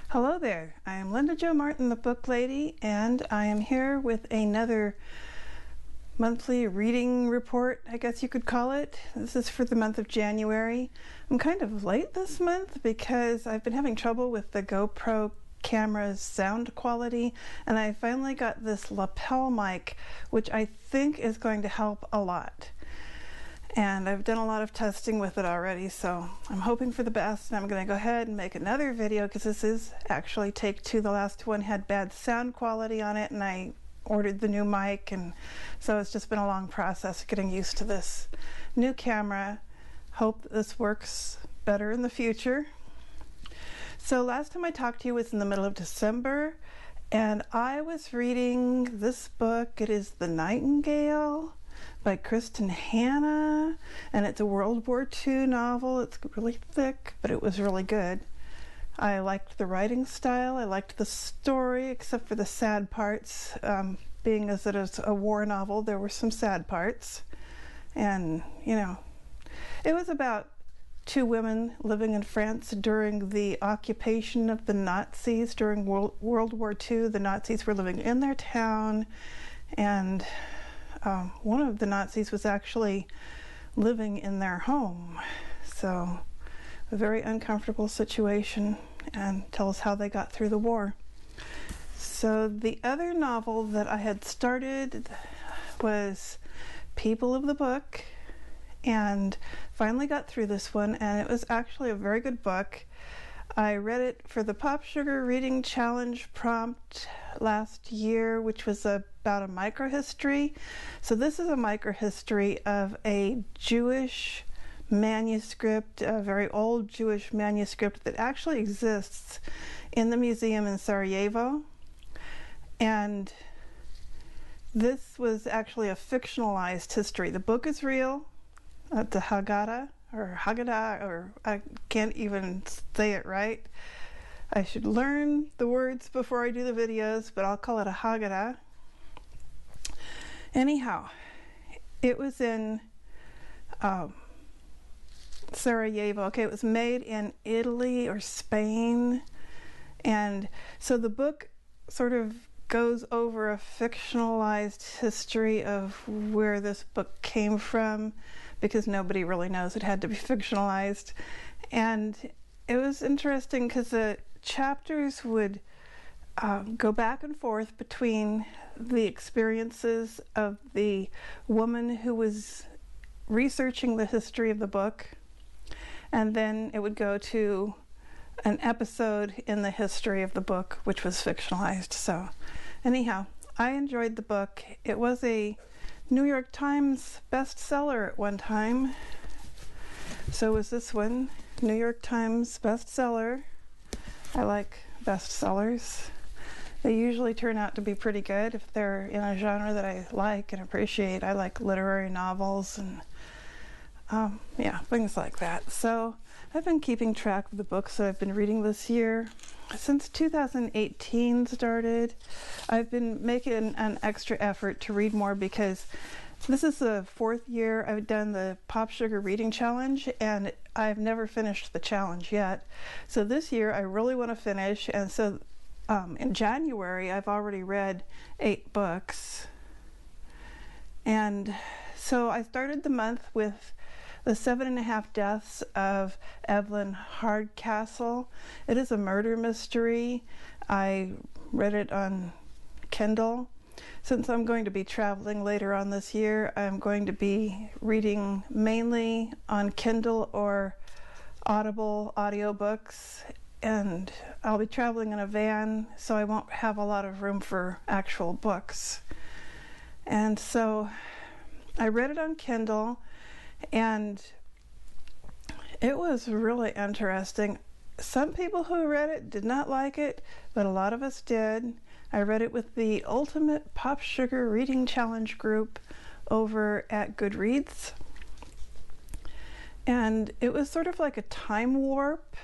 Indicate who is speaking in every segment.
Speaker 1: Hello there, I am Linda Jo Martin, the Book Lady, and I am here with another monthly reading report, I guess you could call it. This is for the month of January. I'm kind of late this month because I've been having trouble with the GoPro camera's sound quality, and I finally got this lapel mic, which I think is going to help a lot. And I've done a lot of testing with it already, so I'm hoping for the best, and I'm going to go ahead and make another video because this is actually take two. The last one had bad sound quality on it, and I ordered the new mic, and so it's just been a long process getting used to this new camera. Hope that this works better in the future. So last time I talked to you was in the middle of December, and I was reading this book. It is The Nightingale by Kristin, and it's a World War II novel. It's really thick, but it was really good. I liked the writing style, I liked the story, except for the sad parts. Being as it is a war novel, there were some sad parts. And, you know, it was about two women living in France during the occupation of the Nazis during World War II. The Nazis were living in their town, and one of the Nazis was actually living in their home. So a very uncomfortable situation, and tells how they got through the war. So the other novel that I had started was People of the Book, and finally got through this one, and it was actually a very good book. I read it for the Pop Sugar Reading Challenge prompt last year, which was about a microhistory. So this is a microhistory of a Jewish manuscript, a very old Jewish manuscript that actually exists in the museum in Sarajevo. And this was actually a fictionalized history. The book is real. The Haggadah, or I can't even say it right. I should learn the words before I do the videos, but I'll call it a Haggadah. Anyhow, it was in Sarajevo. Okay, it was made in Italy or Spain, and so the book sort of goes over a fictionalized history of where this book came from, because nobody really knows. It had to be fictionalized. And it was interesting because the chapters would go back and forth between the experiences of the woman who was researching the history of the book, and then it would go to an episode in the history of the book, which was fictionalized. So anyhow, I enjoyed the book. It was a New York Times bestseller at one time. So was this one, New York Times bestseller. I like bestsellers. They usually turn out to be pretty good if they're in a genre that I like and appreciate. I like literary novels and yeah, things like that. So I've been keeping track of the books that I've been reading this year. Since 2018 started, I've been making an extra effort to read more, because this is the fourth year I've done the Pop Sugar Reading Challenge, and I've never finished the challenge yet. So this year I really want to finish, and so in January I've already read 8 books. And so I started the month with The 7.5 Deaths of Evelyn Hardcastle. It is a murder mystery. I read it on Kindle. Since I'm going to be traveling later on this year, I'm going to be reading mainly on Kindle or Audible audiobooks, and I'll be traveling in a van, so I won't have a lot of room for actual books. And so I read it on Kindle, and it was really interesting. Some people who read it did not like it, but a lot of us did. I read it with the Ultimate Pop Sugar Reading Challenge group over at Goodreads. And it was sort of like a time warp,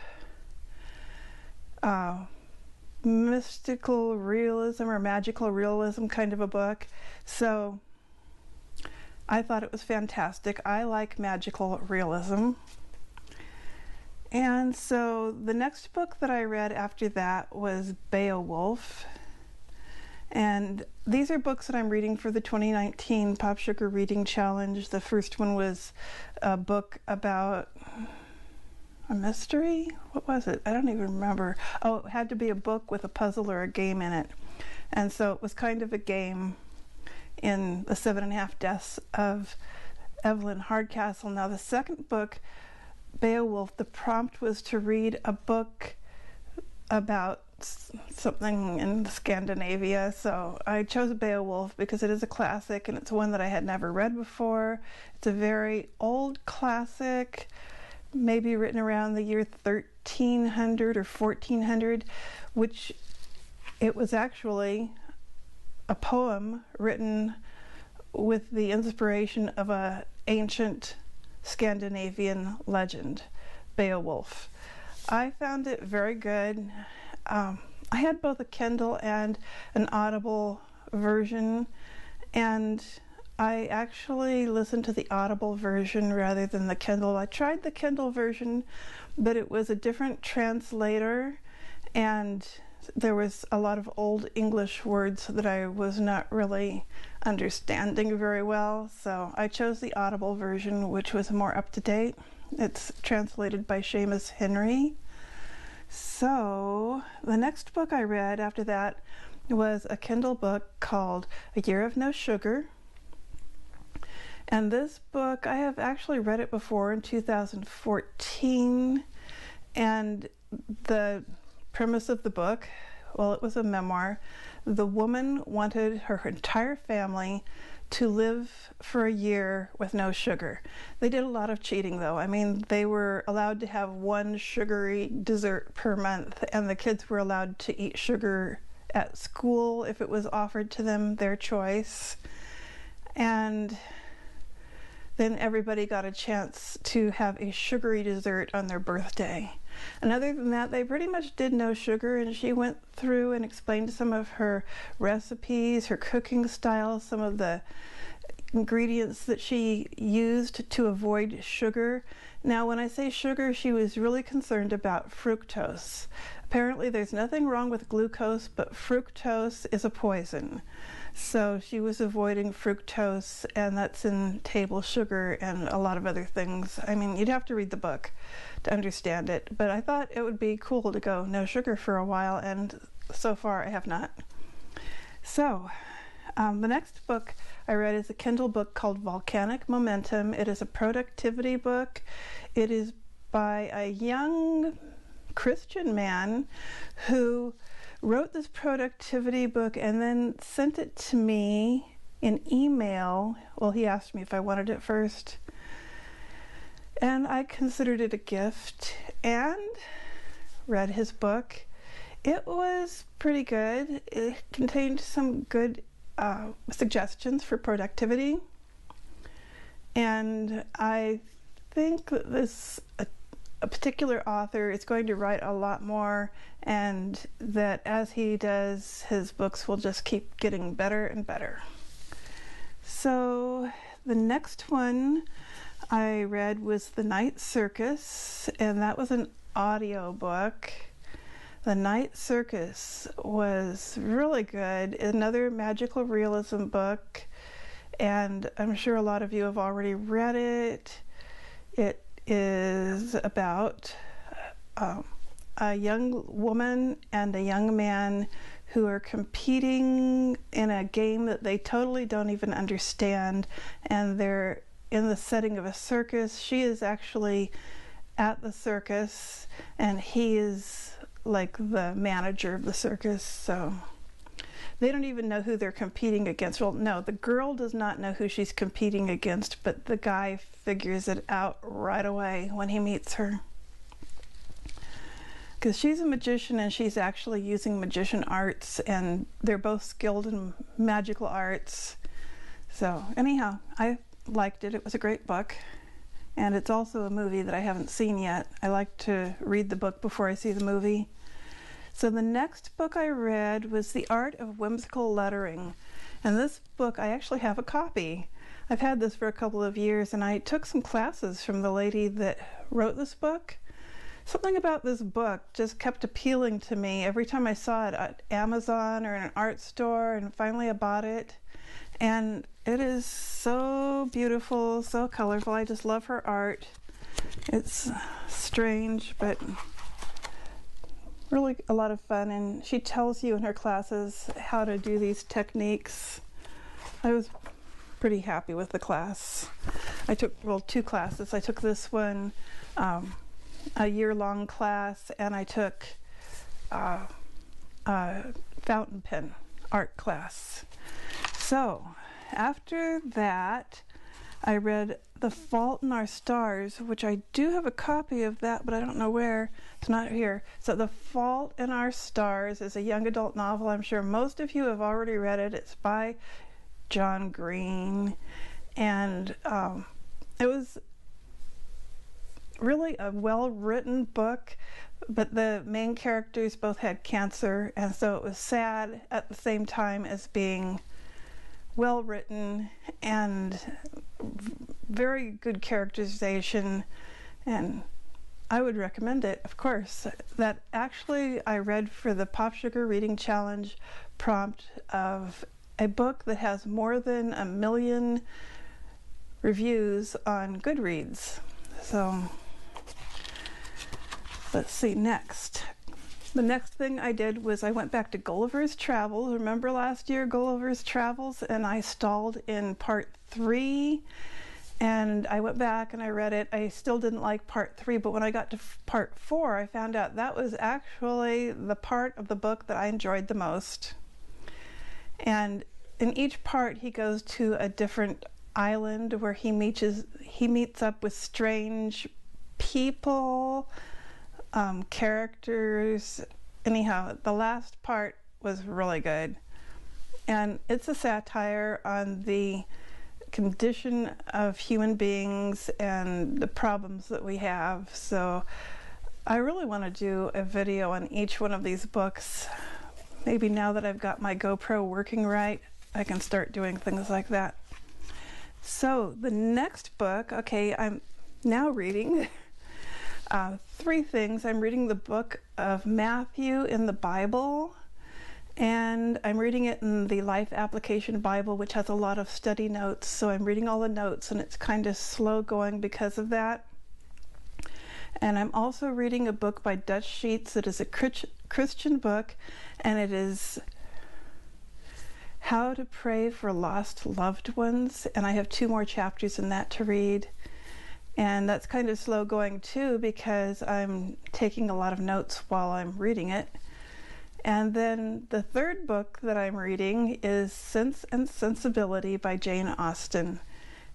Speaker 1: mystical realism or magical realism kind of a book. So I thought it was fantastic. I like magical realism. And so the next book that I read after that was Beowulf. And these are books that I'm reading for the 2019 Pop Sugar Reading Challenge. The first one was a book about a mystery? What was it? I don't even remember. Oh, it had to be a book with a puzzle or a game in it. And so it was kind of a game in The 7.5 Deaths of Evelyn Hardcastle. Now the second book, Beowulf, the prompt was to read a book about something in Scandinavia, so I chose Beowulf because it is a classic and it's one that I had never read before. It's a very old classic, maybe written around the year 1300 or 1400, which it was actually a poem written with the inspiration of an ancient Scandinavian legend, Beowulf. I found it very good. I had both a Kindle and an Audible version, and I actually listened to the Audible version rather than the Kindle. I tried the Kindle version, but it was a different translator, and there was a lot of old English words that I was not really understanding very well, so I chose the Audible version, which was more up-to-date. It's translated by Seamus Henry. So the next book I read after that was a Kindle book called A Year of No Sugar. And this book, I have actually read it before in 2014, and the premise of the book, well, it was a memoir. The woman wanted her entire family to live for a year with no sugar. They did a lot of cheating though. I mean, they were allowed to have one sugary dessert per month, and the kids were allowed to eat sugar at school if it was offered to them, their choice. And then everybody got a chance to have a sugary dessert on their birthday. And other than that, they pretty much did no sugar, and she went through and explained some of her recipes, her cooking style, some of the ingredients that she used to avoid sugar. Now, when I say sugar, she was really concerned about fructose. Apparently, there's nothing wrong with glucose, but fructose is a poison. So she was avoiding fructose, and that's in table sugar and a lot of other things. I mean, you'd have to read the book to understand it, but I thought it would be cool to go no sugar for a while, and so far I have not. So the next book I read is a Kindle book called Volcanic Momentum. It is a productivity book. It is by a young Christian man who wrote this productivity book and then sent it to me in email. Well, he asked me if I wanted it first, and I considered it a gift and read his book. It was pretty good. It contained some good suggestions for productivity, and I think that this a particular author is going to write a lot more, and that as he does, his books will just keep getting better and better. So the next one I read was The Night Circus, and that was an audio book. The Night Circus was really good. Another magical realism book, and I'm sure a lot of you have already read it. It is about a young woman and a young man who are competing in a game that they totally don't even understand, and they're in the setting of a circus. She is actually at the circus, and he is like the manager of the circus, so they don't even know who they're competing against. Well, no, the girl does not know who she's competing against, but the guy figures it out right away when he meets her. Because she's a magician and she's actually using magician arts, and they're both skilled in magical arts. So anyhow, I liked it. It was a great book. And it's also a movie that I haven't seen yet. I like to read the book before I see the movie. So the next book I read was The Art of Whimsical Lettering. And this book, I actually have a copy. I've had this for a couple of years, and I took some classes from the lady that wrote this book. Something about this book just kept appealing to me every time I saw it at Amazon or in an art store, and finally I bought it. And it is so beautiful, so colorful. I just love her art. It's strange, but really a lot of fun, and she tells you in her classes how to do these techniques. I was pretty happy with the class. I took, well, 2 classes. I took this one, a year-long class, and I took a fountain pen art class. So after that, I read The Fault in Our Stars, which I do have a copy of that, but I don't know where. It's not here. So The Fault in Our Stars is a young adult novel. I'm sure most of you have already read it. It's by John Green, and it was really a well-written book, but the main characters both had cancer, and so it was sad at the same time as being well-written and very good characterization, and I would recommend it, of course. That actually I read for the Pop Sugar Reading Challenge prompt of a book that has more than 1 million reviews on Goodreads. So let's see, next. The next thing I did was I went back to Gulliver's Travels. Remember last year, Gulliver's Travels? And I stalled in part 3. And I went back and I read it. I still didn't like part 3, but when I got to part 4, I found out that was actually the part of the book that I enjoyed the most. And in each part, he goes to a different island where he meets up with strange people, characters. Anyhow, the last part was really good, and it's a satire on the condition of human beings and the problems that we have. So I really want to do a video on each one of these books. Maybe now that I've got my GoPro working right, I can start doing things like that. So the next book, okay, I'm now reading 3 things. I'm reading the book of Matthew in the Bible, and I'm reading it in the Life Application Bible, which has a lot of study notes. So I'm reading all the notes, and it's kind of slow going because of that. And I'm also reading a book by Dutch Sheets. It is a Christian book, and it is How to Pray for Lost Loved Ones. And I have 2 more chapters in that to read. And that's kind of slow going too, because I'm taking a lot of notes while I'm reading it. And then the 3rd book that I'm reading is Sense and Sensibility by Jane Austen.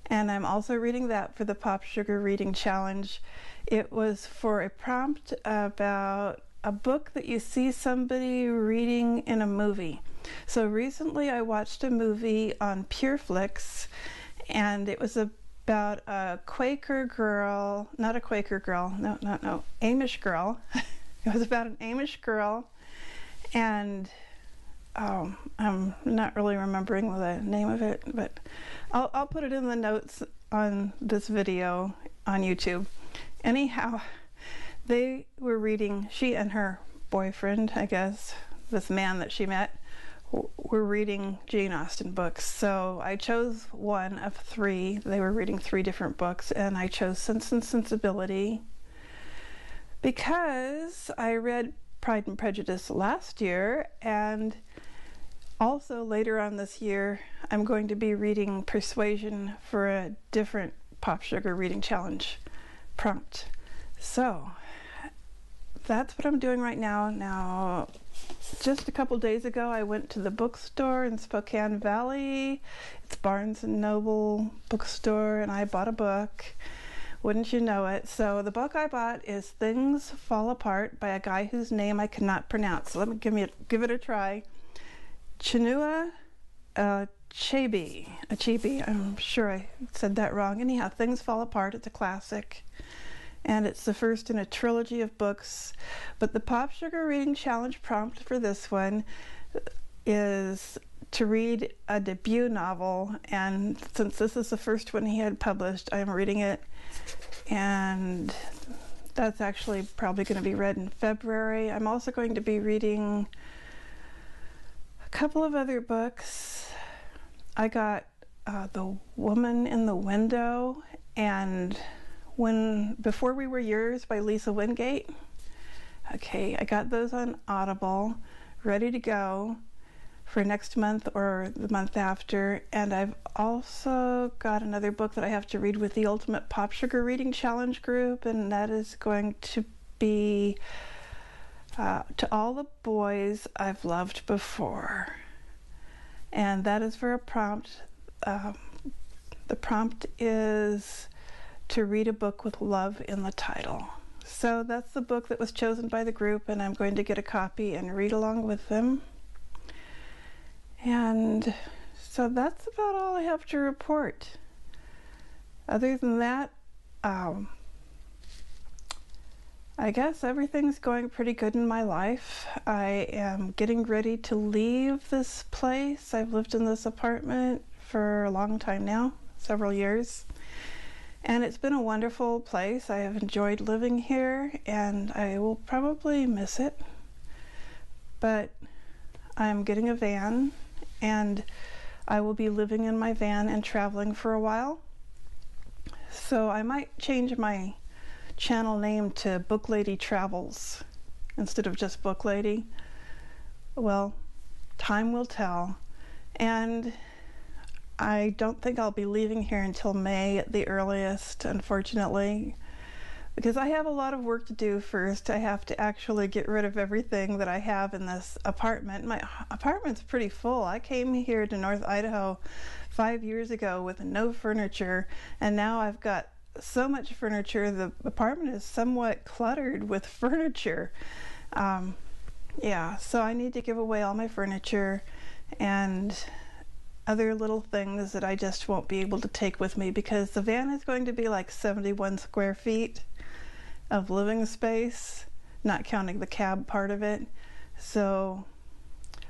Speaker 1: And I'm also reading that for the Pop Sugar Reading Challenge. It was for a prompt about a book that you see somebody reading in a movie. So recently I watched a movie on PureFlix, and it was about a Quaker girl, not a Quaker girl, no, Amish girl. It was about an Amish girl, and I'm not really remembering the name of it, but I'll put it in the notes on this video on YouTube. Anyhow, they were reading, she and her boyfriend, I guess, this man that she met, were reading Jane Austen books. So I chose one of 3. They were reading 3 different books, and I chose Sense and Sensibility because I read Pride and Prejudice last year, and also later on this year I'm going to be reading Persuasion for a different Pop Sugar Reading Challenge prompt. So that's what I'm doing right now. Now, just a couple days ago I went to the bookstore in Spokane Valley. It's Barnes & Noble bookstore, and I bought a book. Wouldn't you know it? So the book I bought is Things Fall Apart by a guy whose name I cannot pronounce. So let me give it a try. Chinua Achebe. I'm sure I said that wrong. Anyhow, Things Fall Apart. It's a classic, and it's the first in a trilogy of books. But the Pop Sugar Reading Challenge prompt for this one is to read a debut novel, and since this is the first one he had published, I'm reading it, and That's actually probably going to be read in February. I'm also going to be reading a couple of other books. I got The Woman in the Window and Before We Were Yours by Lisa Wingate. Okay, I got those on Audible, ready to go for next month or the month after. And I've also got another book that I have to read with the Ultimate Pop Sugar Reading Challenge group, and that is going to be To All the Boys I've Loved Before. And that is for a prompt. The prompt is to read a book with love in the title. So that's the book that was chosen by the group, and I'm going to get a copy and read along with them. And so that's about all I have to report. Other than that, I guess everything's going pretty good in my life. I am getting ready to leave this place. I've lived in this apartment for a long time now, several years. And it's been a wonderful place. I have enjoyed living here, and I will probably miss it. But I'm getting a van, and I will be living in my van and traveling for a while. So I might change my channel name to Book Lady Travels instead of just Book Lady. Well, time will tell. And I don't think I'll be leaving here until May at the earliest, unfortunately, because I have a lot of work to do first. I have to actually get rid of everything that I have in this apartment. My apartment's pretty full. I came here to North Idaho 5 years ago with no furniture, and now I've got so much furniture. The apartment is somewhat cluttered with furniture. Yeah, so I need to give away all my furniture and other little things that I just won't be able to take with me, because the van is going to be like 71 square feet of living space, not counting the cab part of it. So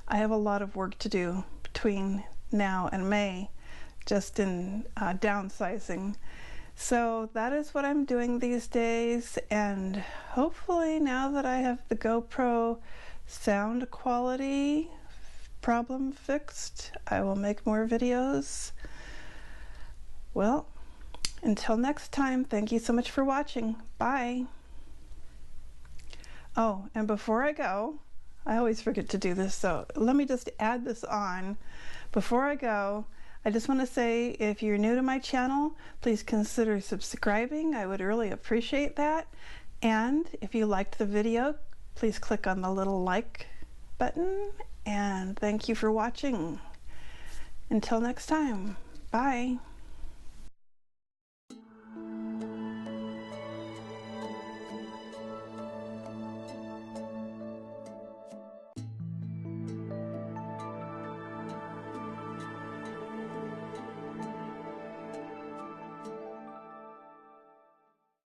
Speaker 1: I have a lot of work to do between now and May, just in downsizing. So that is what I'm doing these days, and hopefully now that I have the GoPro sound quality problem fixed, I will make more videos. Well, until next time, thank you so much for watching. Bye. Oh, and before I go, I always forget to do this, so let me just add this on. Before I go, I just want to say, if you're new to my channel, please consider subscribing. I would really appreciate that. And if you liked the video, please click on the little like button. And thank you for watching. Until next time, bye.